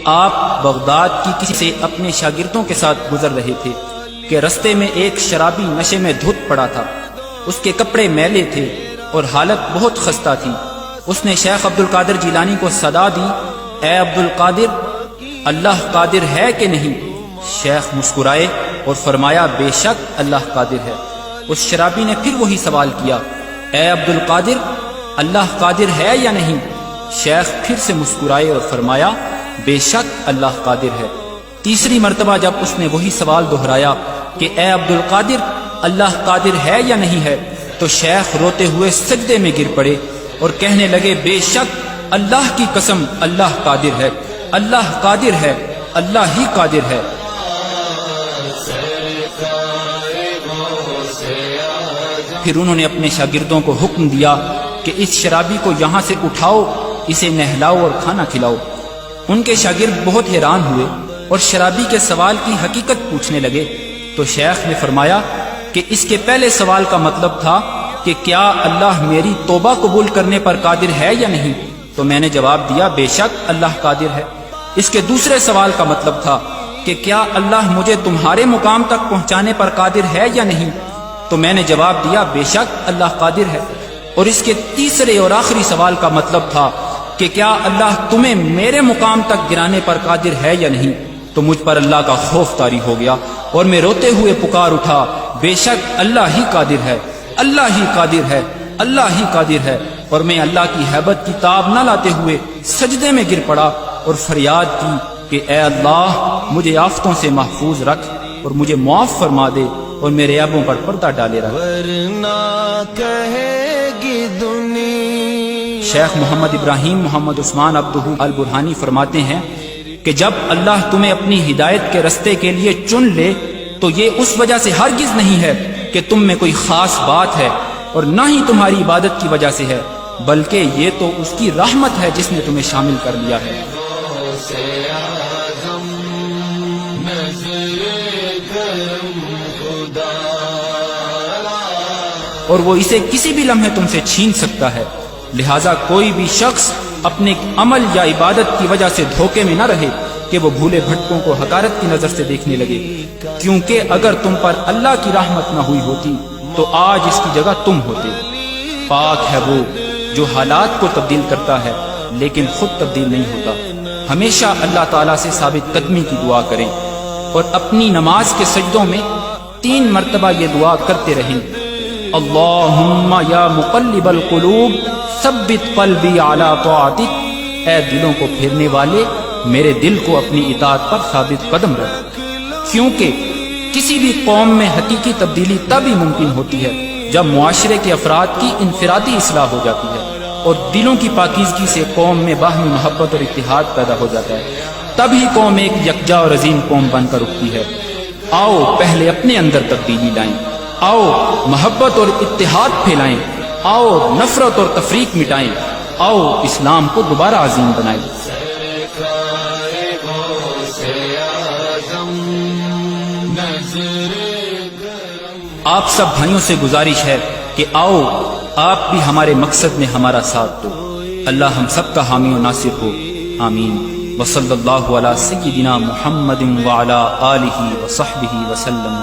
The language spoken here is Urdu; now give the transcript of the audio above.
آپ بغداد کی کسی سے اپنے شاگردوں کے ساتھ گزر رہے تھے کہ رستے میں ایک شرابی نشے میں دھت پڑا تھا۔ اس کے کپڑے میلے تھے اور حالت بہت خستہ تھی۔ اس نے شیخ عبد القادر جیلانی کو صدا دی، اے عبد القادر، اللہ قادر ہے کہ نہیں؟ شیخ مسکرائے اور فرمایا، بے شک اللہ قادر ہے۔ اس شرابی نے پھر وہی سوال کیا، اے عبد القادر، اللہ قادر ہے یا نہیں؟ شیخ پھر سے مسکرائے اور فرمایا، بے شک اللہ قادر ہے۔ تیسری مرتبہ جب اس نے وہی سوال دہرایا کہ اے عبد القادر، اللہ قادر ہے یا نہیں ہے، تو شیخ روتے ہوئے سجدے میں گر پڑے اور کہنے لگے، بے شک اللہ کی قسم اللہ قادر ہے، اللہ قادر ہے، اللہ ہی قادر ہے۔ پھر انہوں نے اپنے شاگردوں کو حکم دیا کہ اس شرابی کو یہاں سے اٹھاؤ، اسے نہلاؤ اور کھانا کھلاؤ۔ ان کے شاگرد بہت حیران ہوئے اور شرابی کے سوال کی حقیقت پوچھنے لگے، تو شیخ نے فرمایا کہ اس کے پہلے سوال کا مطلب تھا کہ کیا اللہ میری توبہ قبول کرنے پر قادر ہے یا نہیں؟ تو میں نے جواب دیا، بے شک اللہ قادر ہے۔ اس کے دوسرے سوال کا مطلب تھا کہ کیا اللہ مجھے تمہارے مقام تک پہنچانے پر قادر ہے یا نہیں؟ تو میں نے جواب دیا، بے شک اللہ قادر ہے۔ اور اس کے تیسرے اور آخری سوال کا مطلب تھا کہ کیا اللہ تمہیں میرے مقام تک گرانے پر قادر ہے یا نہیں؟ تو مجھ پر اللہ کا خوف طاری ہو گیا اور میں روتے ہوئے پکار اٹھا، بے شک اللہ ہی قادر ہے، اللہ ہی قادر ہے، اللہ ہی قادر ہے۔ اور میں اللہ کی ہیبت کی تاب نہ لاتے ہوئے سجدے میں گر پڑا اور فریاد کی کہ اے اللہ، مجھے آفتوں سے محفوظ رکھ اور مجھے معاف فرما دے اور میرے عیبوں پر پردہ ڈالے رکھ۔ ورنہ کہے گی دنیا۔ شیخ محمد ابراہیم محمد عثمان عبدہ البرہانی فرماتے ہیں کہ جب اللہ تمہیں اپنی ہدایت کے رستے کے لیے چن لے تو یہ اس وجہ سے ہرگز نہیں ہے کہ تم میں کوئی خاص بات ہے اور نہ ہی تمہاری عبادت کی وجہ سے ہے، بلکہ یہ تو اس کی رحمت ہے جس نے تمہیں شامل کر لیا ہے۔ اور وہ اسے کسی بھی لمحے تم سے چھین سکتا ہے، لہٰذا کوئی بھی شخص اپنے عمل یا عبادت کی وجہ سے دھوکے میں نہ رہے کہ وہ بھولے بھٹکوں کو حقارت کی نظر سے دیکھنے لگے، کیونکہ اگر تم پر اللہ کی رحمت نہ ہوئی ہوتی تو آج اس کی جگہ تم ہوتے۔ پاک ہے وہ جو حالات کو تبدیل کرتا ہے لیکن خود تبدیل نہیں ہوتا۔ ہمیشہ اللہ تعالیٰ سے ثابت قدمی کی دعا کریں اور اپنی نماز کے سجدوں میں 3 مرتبہ یہ دعا کرتے رہیں، اللہم یا مقلب القلوب ثبت قلبی علی طاعتک، اے دلوں کو پھیرنے والے میرے دل کو اپنی اطاعت پر ثابت قدم رکھ۔ کیونکہ کسی بھی قوم میں حقیقی تبدیلی تب ہی ممکن ہوتی ہے جب معاشرے کے افراد کی انفرادی اصلاح ہو جاتی ہے اور دلوں کی پاکیزگی سے قوم میں باہمی محبت اور اتحاد پیدا ہو جاتا ہے، تب ہی قوم ایک یکجا اور عظیم قوم بن کر اٹھتی ہے۔ آؤ پہلے اپنے اندر تبدیلی لائیں، آؤ محبت اور اتحاد پھیلائیں، آؤ نفرت اور تفریق مٹائیں، آؤ اسلام کو دوبارہ عظیم بنائیں۔ آپ سب بھائیوں سے گزارش ہے کہ آؤ آپ بھی ہمارے مقصد میں ہمارا ساتھ دو۔ اللہ ہم سب کا حامی و ناصر ہو، آمین۔ وصلی اللہ علی سیدنا محمد وعلی آلہ وصحبہ وسلم۔